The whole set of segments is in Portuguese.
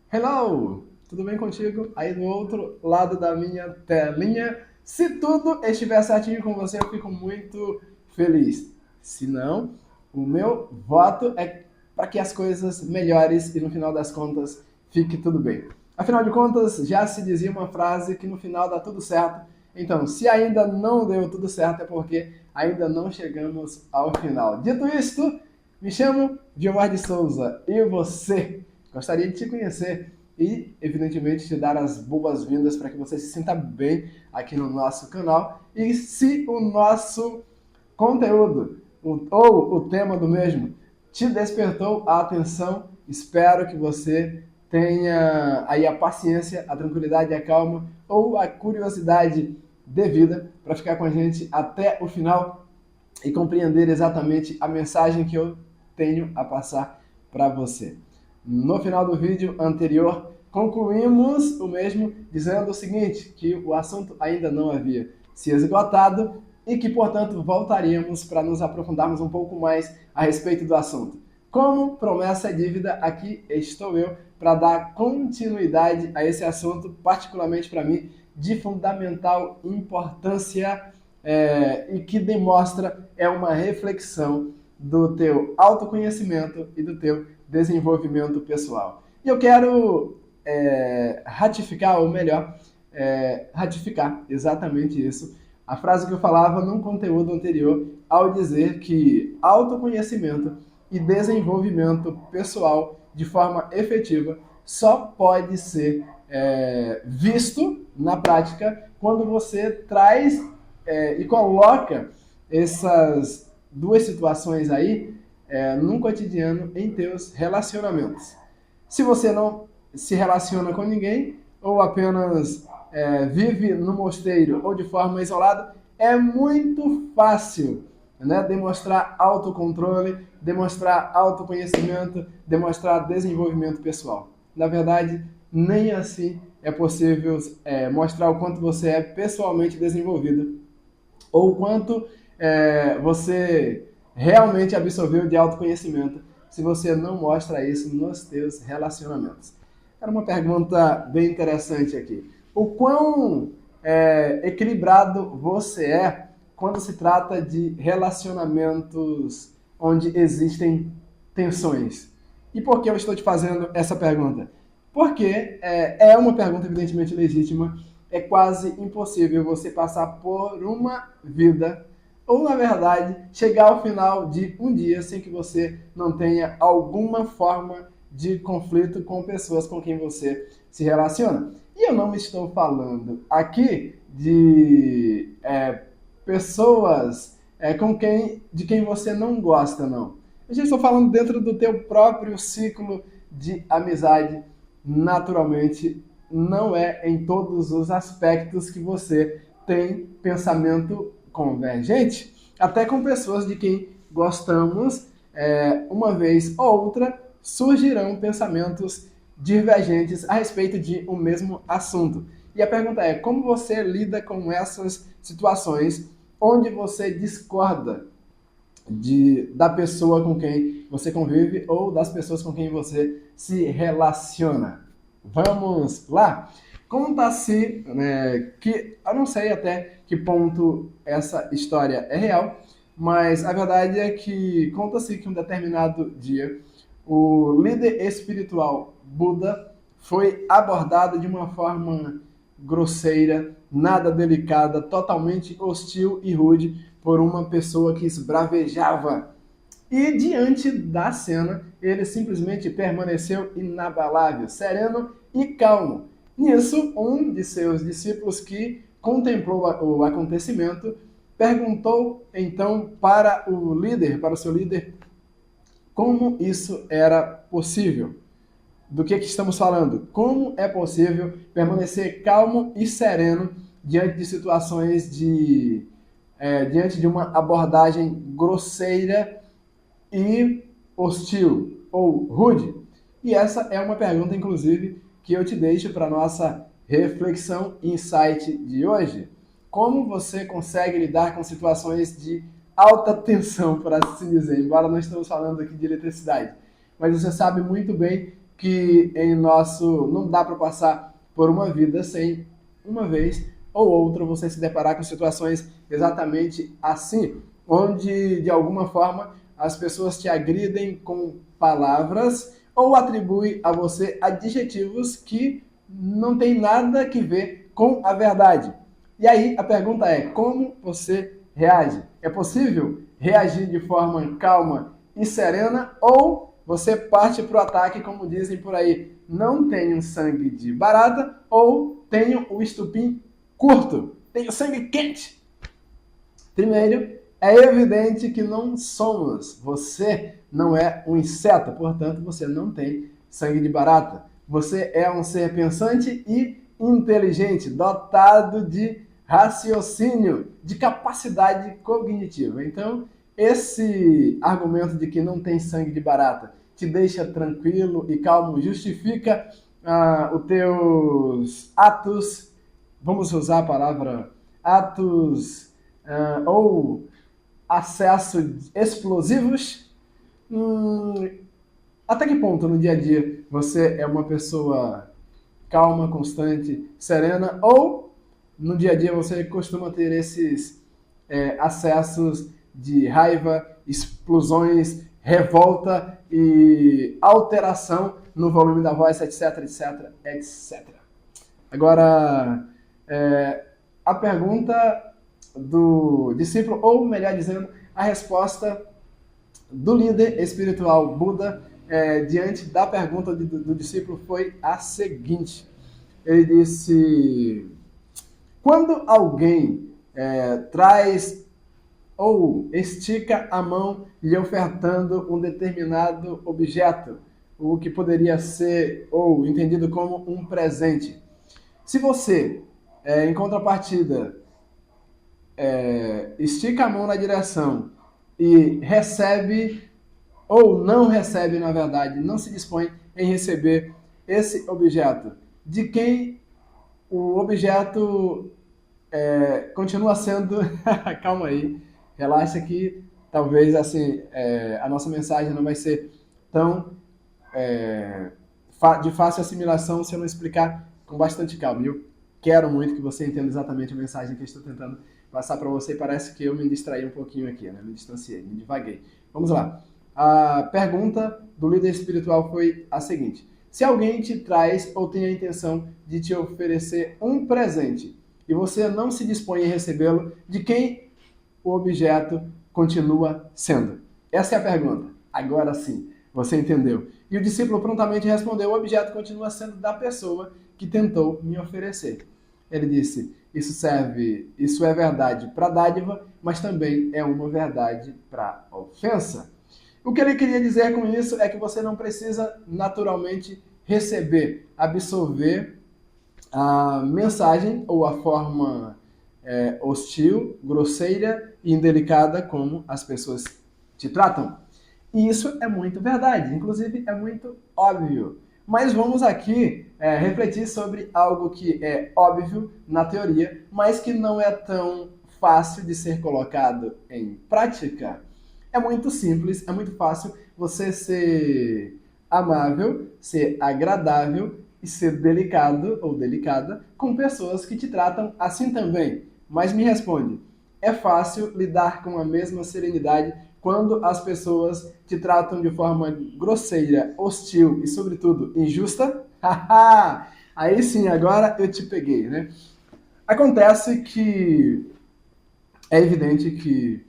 Hello! Tudo bem contigo? Aí do outro lado da minha telinha. Se tudo estiver certinho com você, eu fico muito feliz. Se não, o meu voto é para que as coisas melhores e no final das contas fique tudo bem. Afinal de contas, já se dizia uma frase que no final dá tudo certo. Então, se ainda não deu tudo certo, é porque ainda não chegamos ao final. Dito isto, me chamo Diomar de Souza e você? Gostaria de te conhecer e, evidentemente, te dar as boas-vindas para que você se sinta bem aqui no nosso canal. E se o nosso conteúdo ou o tema do mesmo te despertou a atenção, espero que você tenha aí a paciência, a tranquilidade, a calma ou a curiosidade devida para ficar com a gente até o final e compreender exatamente a mensagem que eu tenho a passar para você. No final do vídeo anterior, concluímos o mesmo dizendo o seguinte, que o assunto ainda não havia se esgotado e que, portanto, voltaríamos para nos aprofundarmos um pouco mais a respeito do assunto. Como promessa é dívida, aqui estou eu para dar continuidade a esse assunto, particularmente para mim, de fundamental importância e que demonstra uma reflexão do teu autoconhecimento e do teu desenvolvimento pessoal. E eu quero ratificar, ou melhor, ratificar exatamente isso. A frase que eu falava num conteúdo anterior, ao dizer que autoconhecimento e desenvolvimento pessoal de forma efetiva só pode ser visto na prática quando você traz e coloca essas duas situações aí num cotidiano em teus relacionamentos. Se você não se relaciona com ninguém ou apenas vive no mosteiro ou de forma isolada, é muito fácil, né, demonstrar autocontrole, demonstrar autoconhecimento, demonstrar desenvolvimento pessoal. Na verdade, nem assim é possível mostrar o quanto você é pessoalmente desenvolvido ou o quanto você realmente absorveu de autoconhecimento se você não mostra isso nos teus relacionamentos. Era uma pergunta bem interessante aqui. O quão equilibrado você é quando se trata de relacionamentos onde existem tensões? E por que eu estou te fazendo essa pergunta? Porque é uma pergunta evidentemente legítima. É quase impossível você passar por uma vida ou, na verdade, chegar ao final de um dia sem que você não tenha alguma forma de conflito com pessoas com quem você se relaciona. E eu não estou falando aqui de pessoas de quem você não gosta, não. Eu já estou falando dentro do teu próprio ciclo de amizade, naturalmente, não é em todos os aspectos que você tem pensamento convergente, até com pessoas de quem gostamos, uma vez ou outra, surgirão pensamentos divergentes a respeito de um mesmo assunto. E a pergunta é, como você lida com essas situações onde você discorda da pessoa com quem você convive ou das pessoas com quem você se relaciona? Vamos lá? Conta-se que eu não sei até que ponto essa história é real, mas a verdade é que conta-se que um determinado dia o líder espiritual Buda foi abordado de uma forma grosseira, nada delicada, totalmente hostil e rude por uma pessoa que esbravejava. E diante da cena, ele simplesmente permaneceu inabalável, sereno e calmo. Nisso, um de seus discípulos que contemplou o acontecimento perguntou então para o seu líder, como isso era possível. Do que estamos falando? Como é possível permanecer calmo e sereno diante de situações diante de uma abordagem grosseira e hostil ou rude? E essa é uma pergunta, inclusive, que eu te deixo para a nossa reflexão insight de hoje. Como você consegue lidar com situações de alta tensão, por assim dizer, embora não estamos falando aqui de eletricidade, mas você sabe muito bem que em nosso não dá para passar por uma vida sem uma vez ou outra você se deparar com situações exatamente assim, onde de alguma forma as pessoas te agridem com palavras ou atribuem a você adjetivos que não tem nada que ver com a verdade. E aí a pergunta é, como você reage? É possível reagir de forma calma e serena ou você parte para o ataque, como dizem por aí, não tenho sangue de barata ou tenho o estupim curto, tenho sangue quente? Primeiro, é evidente que não somos. Você não é um inseto, portanto, você não tem sangue de barata. Você é um ser pensante e inteligente, dotado de raciocínio, de capacidade cognitiva. Então, esse argumento de que não tem sangue de barata te deixa tranquilo e calmo, justifica os teus atos, vamos usar a palavra atos ou acesso explosivos. Até que ponto no dia a dia você é uma pessoa calma, constante, serena, ou no dia a dia você costuma ter esses acessos de raiva, explosões, revolta e alteração no volume da voz, etc, etc, etc. Agora, a pergunta do discípulo, ou melhor dizendo, a resposta do líder espiritual Buda diante da pergunta do discípulo foi a seguinte. Ele disse, quando alguém traz ou estica a mão lhe ofertando um determinado objeto, o que poderia ser ou entendido como um presente. Se você, em contrapartida, estica a mão na direção e recebe ou não recebe, na verdade, não se dispõe em receber esse objeto, de quem o objeto continua sendo... Calma aí, relaxa que talvez assim, a nossa mensagem não vai ser tão de fácil assimilação se eu não explicar com bastante calma. E eu quero muito que você entenda exatamente a mensagem que eu estou tentando passar para você, e parece que eu me distraí um pouquinho aqui, né? Me distanciei, me divaguei. Vamos lá. A pergunta do líder espiritual foi a seguinte: se alguém te traz ou tem a intenção de te oferecer um presente e você não se dispõe a recebê-lo, de quem o objeto continua sendo? Essa é a pergunta. Agora sim, você entendeu. E o discípulo prontamente respondeu: o objeto continua sendo da pessoa que tentou me oferecer. Ele disse, isso é verdade para dádiva, mas também é uma verdade para ofensa. O que ele queria dizer com isso é que você não precisa naturalmente receber, absorver a mensagem ou a forma hostil, grosseira e indelicada como as pessoas te tratam. E isso é muito verdade, inclusive é muito óbvio. Mas vamos aqui refletir sobre algo que é óbvio na teoria, mas que não é tão fácil de ser colocado em prática. É muito simples, é muito fácil você ser amável, ser agradável e ser delicado ou delicada com pessoas que te tratam assim também. Mas me responde, é fácil lidar com a mesma serenidade quando as pessoas te tratam de forma grosseira, hostil e, sobretudo, injusta? Aí sim, agora eu te peguei, né? Acontece que é evidente que,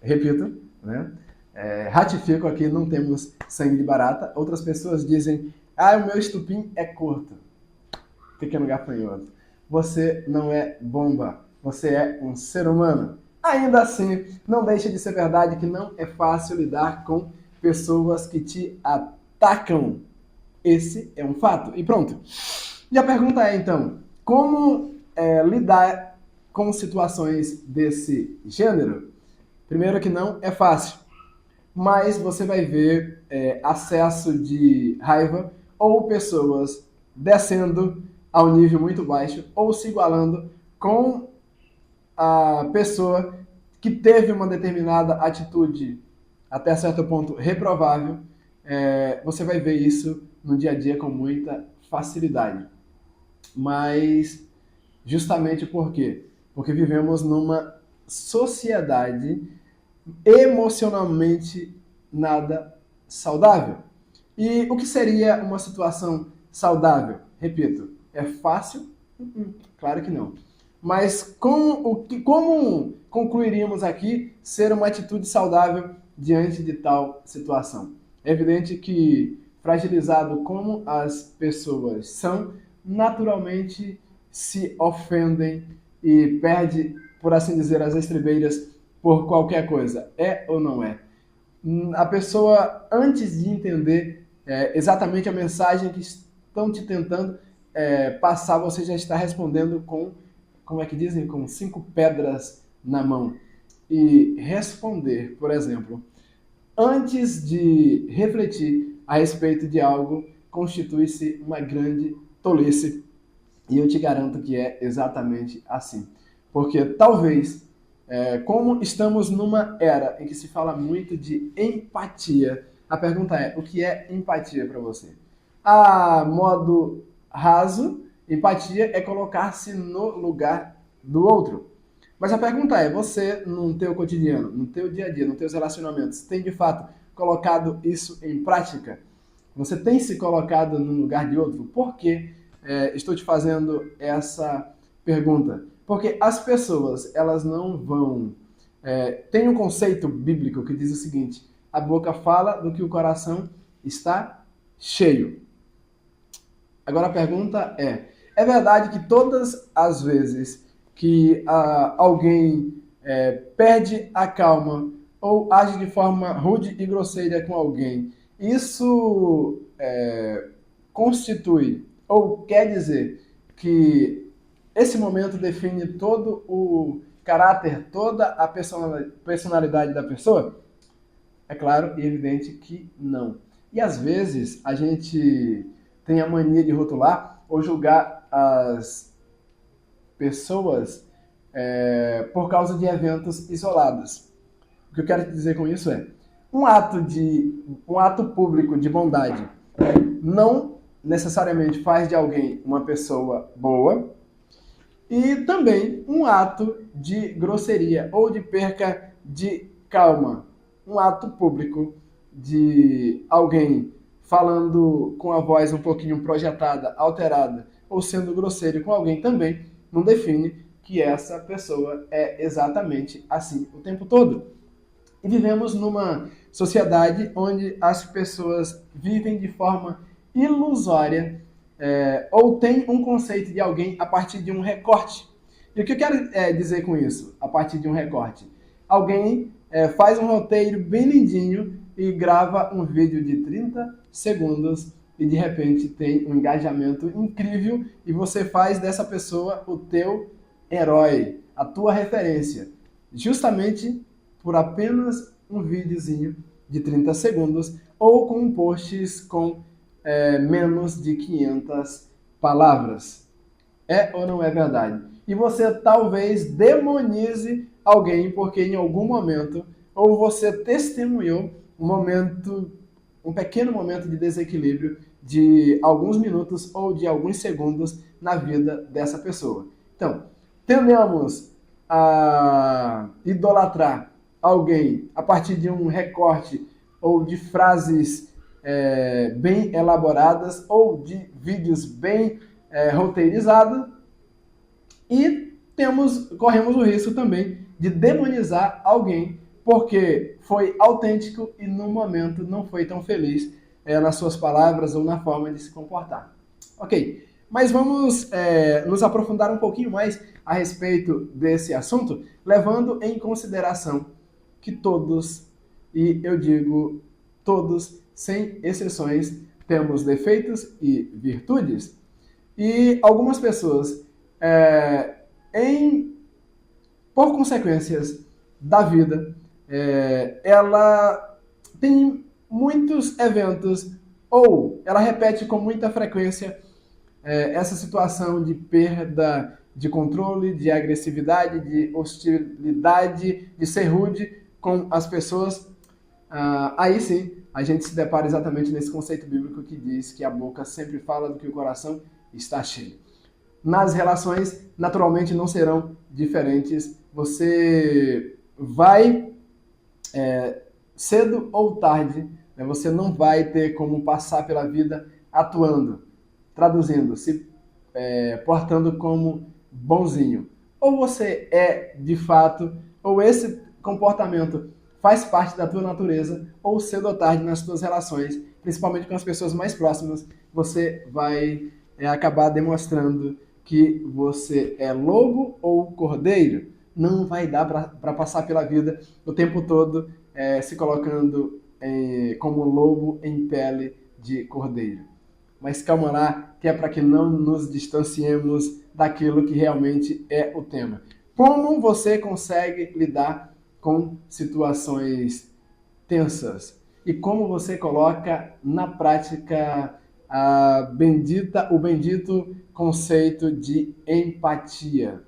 repito, né? Ratifico aqui, não temos sangue de barata. Outras pessoas dizem, o meu estupim é curto. Pequeno gafanhoto. Você não é bomba, você é um ser humano. Ainda assim, não deixa de ser verdade que não é fácil lidar com pessoas que te atacam. Esse é um fato. E pronto. E a pergunta é, então, como lidar com situações desse gênero? Primeiro que não é fácil, mas você vai ver acesso de raiva ou pessoas descendo ao nível muito baixo ou se igualando com a pessoa que teve uma determinada atitude até certo ponto reprovável. Você vai ver isso no dia a dia com muita facilidade. Mas justamente por quê? Porque vivemos numa sociedade emocionalmente nada saudável. E o que seria uma situação saudável? Repito, é fácil? Claro que não. Mas como concluiríamos aqui ser uma atitude saudável diante de tal situação? É evidente que, fragilizado como as pessoas são, naturalmente se ofendem e perde, por assim dizer, as estribeiras por qualquer coisa. É ou não é? A pessoa, antes de entender exatamente a mensagem que estão te tentando passar, você já está respondendo com, como é que dizem, com 5 pedras na mão. E responder, por exemplo, antes de refletir a respeito de algo, constitui-se uma grande tolice. E eu te garanto que é exatamente assim. Porque talvez, como estamos numa era em que se fala muito de empatia, a pergunta é, o que é empatia para você? A modo raso, empatia é colocar-se no lugar do outro. Mas a pergunta é, você no teu cotidiano, no teu dia a dia, nos teus relacionamentos, tem de fato colocado isso em prática? Você tem se colocado no lugar de outro? Por que estou te fazendo essa pergunta? Porque as pessoas, elas não vão... tem um conceito bíblico que diz o seguinte, a boca fala do que o coração está cheio. Agora a pergunta é verdade que todas as vezes que alguém perde a calma ou age de forma rude e grosseira com alguém, isso constitui ou quer dizer que esse momento define todo o caráter, toda a personalidade da pessoa? É claro e evidente que não. E às vezes a gente tem a mania de rotular ou julgar as pessoas por causa de eventos isolados. O que eu quero dizer com isso é um ato público de bondade não necessariamente faz de alguém uma pessoa boa, e também um ato de grosseria ou de perca de calma, um ato público de alguém falando com a voz um pouquinho projetada, alterada, ou sendo grosseiro com alguém também, não define que essa pessoa é exatamente assim o tempo todo. E vivemos numa sociedade onde as pessoas vivem de forma ilusória ou têm um conceito de alguém a partir de um recorte. E o que eu quero dizer com isso, a partir de um recorte? Alguém faz um roteiro bem lindinho e grava um vídeo de 30 segundos e de repente tem um engajamento incrível e você faz dessa pessoa o teu herói, a tua referência, justamente por apenas um videozinho de 30 segundos ou com posts com menos de 500 palavras. É ou não é verdade? E você talvez demonize alguém porque em algum momento ou você testemunhou um pequeno momento de desequilíbrio de alguns minutos ou de alguns segundos na vida dessa pessoa. Então, tendemos a idolatrar alguém a partir de um recorte ou de frases bem elaboradas ou de vídeos bem roteirizados e corremos o risco também de demonizar alguém porque foi autêntico e no momento não foi tão feliz nas suas palavras ou na forma de se comportar. Ok, mas vamos nos aprofundar um pouquinho mais a respeito desse assunto, levando em consideração que todos, e eu digo todos, sem exceções, temos defeitos e virtudes. E algumas pessoas, por consequências da vida, ela tem muitos eventos, ou ela repete com muita frequência essa situação de perda de controle, de agressividade, de hostilidade, de ser rude com as pessoas. Aí sim, a gente se depara exatamente nesse conceito bíblico que diz que a boca sempre fala do que o coração está cheio. Nas relações, naturalmente, não serão diferentes. Você vai, cedo ou tarde, né, você não vai ter como passar pela vida atuando, traduzindo, se portando como bonzinho. Ou você é de fato, ou esse comportamento faz parte da tua natureza, ou cedo ou tarde nas tuas relações, principalmente com as pessoas mais próximas, você vai acabar demonstrando que você é lobo ou cordeiro. Não vai dar para passar pela vida o tempo todo se colocando como lobo em pele de cordeiro. Mas calma lá, que é para que não nos distanciemos daquilo que realmente é o tema. Como você consegue lidar com situações tensas? E como você coloca na prática o bendito conceito de empatia?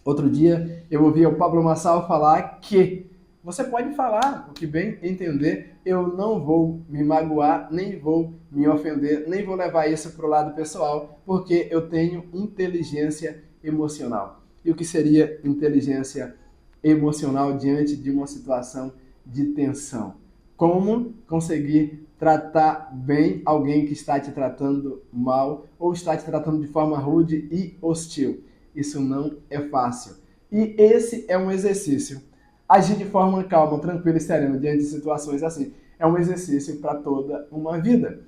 Outro dia eu ouvi o Pablo Marçal falar que você pode falar o que bem entender, eu não vou me magoar, nem vou me ofender, nem vou levar isso para o lado pessoal, porque eu tenho inteligência emocional. E o que seria inteligência emocional diante de uma situação de tensão? Como conseguir tratar bem alguém que está te tratando mal ou está te tratando de forma rude e hostil? Isso não é fácil. E esse é um exercício. Agir de forma calma, tranquila e serena diante de situações assim é um exercício para toda uma vida.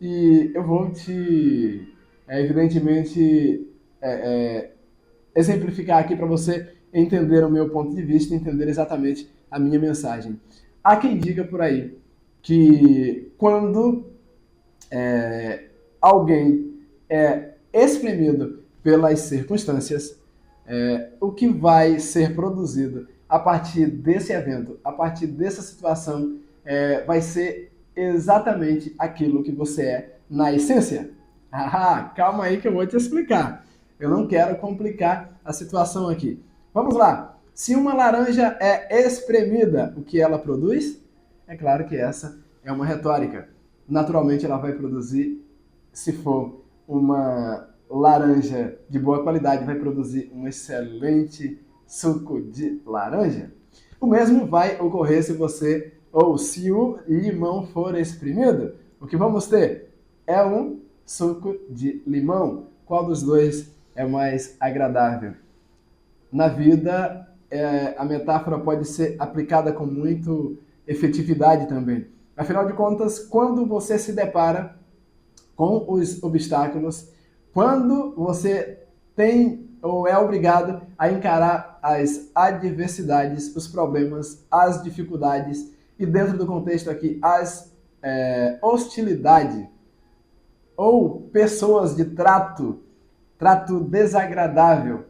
E eu vou te, evidentemente, exemplificar aqui para você entender o meu ponto de vista, entender exatamente a minha mensagem. Há quem diga por aí que quando alguém é exprimido pelas circunstâncias, o que vai ser produzido a partir desse evento, a partir dessa situação, vai ser exatamente aquilo que você é na essência. Calma aí que eu vou te explicar. Eu não quero complicar a situação aqui. Vamos lá. Se uma laranja é espremida, o que ela produz? É claro que essa é uma retórica. Naturalmente ela vai produzir, se for uma laranja de boa qualidade, vai produzir um excelente suco de laranja. O mesmo vai ocorrer se o limão for espremido. O que vamos ter é um suco de limão. Qual dos dois é mais agradável? Na vida, a metáfora pode ser aplicada com muita efetividade também. Afinal de contas, quando você se depara com os obstáculos, quando você tem ou é obrigado a encarar as adversidades, os problemas, as dificuldades e, dentro do contexto aqui, as hostilidades ou pessoas de trato desagradável,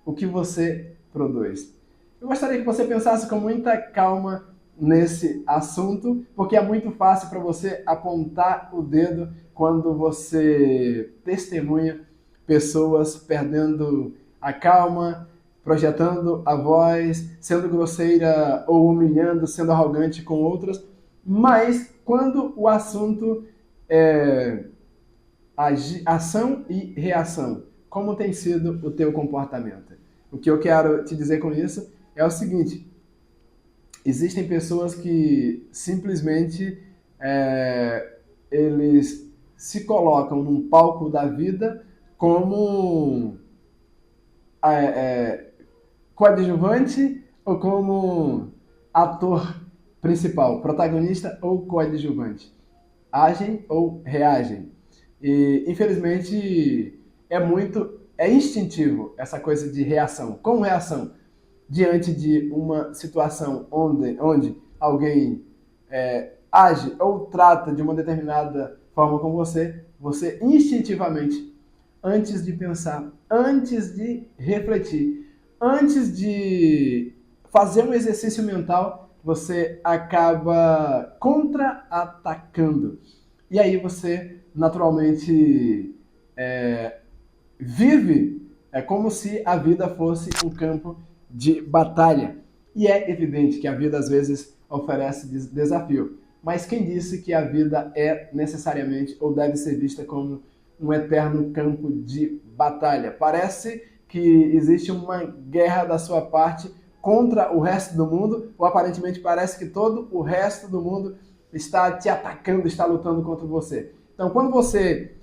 o que você produz? Eu gostaria que você pensasse com muita calma nesse assunto, porque é muito fácil para você apontar o dedo quando você testemunha pessoas perdendo a calma, projetando a voz, sendo grosseira ou humilhando, sendo arrogante com outras. Mas quando o assunto é ação e reação, como tem sido o teu comportamento? O que eu quero te dizer com isso é o seguinte: existem pessoas que simplesmente eles se colocam num palco da vida como coadjuvante ou como ator principal, protagonista ou coadjuvante. Agem ou reagem. E, infelizmente, é instintivo essa coisa de reação. Como reação? Diante de uma situação onde alguém age ou trata de uma determinada forma com você instintivamente, antes de pensar, antes de refletir, antes de fazer um exercício mental, você acaba contra-atacando. E aí você, naturalmente, vive como se a vida fosse um campo de batalha. E é evidente que a vida, às vezes, oferece desafio. mas quem disse que a vida é necessariamente ou deve ser vista como um eterno campo de batalha? Parece que existe uma guerra da sua parte contra o resto do mundo, ou aparentemente parece que todo o resto do mundo está te atacando, está lutando contra você. Então, quando você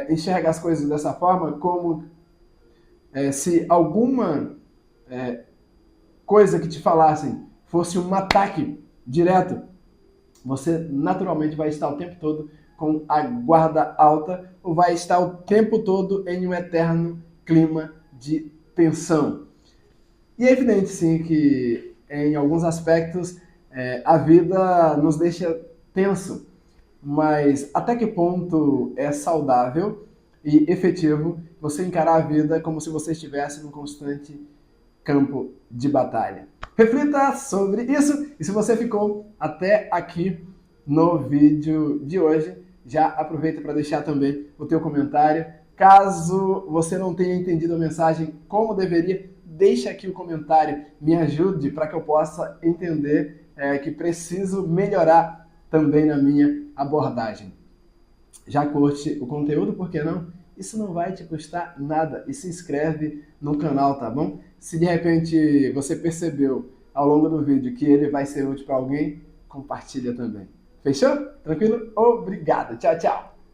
enxerga as coisas dessa forma, como se alguma coisa que te falassem fosse um ataque direto, você naturalmente vai estar o tempo todo com a guarda alta ou vai estar o tempo todo em um eterno clima de tensão. E é evidente, sim, que em alguns aspectos a vida nos deixa tenso, mas até que ponto é saudável e efetivo você encarar a vida como se você estivesse num constante campo de batalha? Reflita sobre isso, e se você ficou até aqui no vídeo de hoje, já aproveita para deixar também o teu comentário. Caso você não tenha entendido a mensagem como deveria, deixa aqui o comentário, me ajude para que eu possa entender que preciso melhorar também na minha abordagem. Já curte o conteúdo, por que não? Isso não vai te custar nada e se inscreve no canal, tá bom? Se de repente você percebeu ao longo do vídeo que ele vai ser útil para alguém, compartilha também. Fechou? Tranquilo? Obrigado. Tchau, tchau.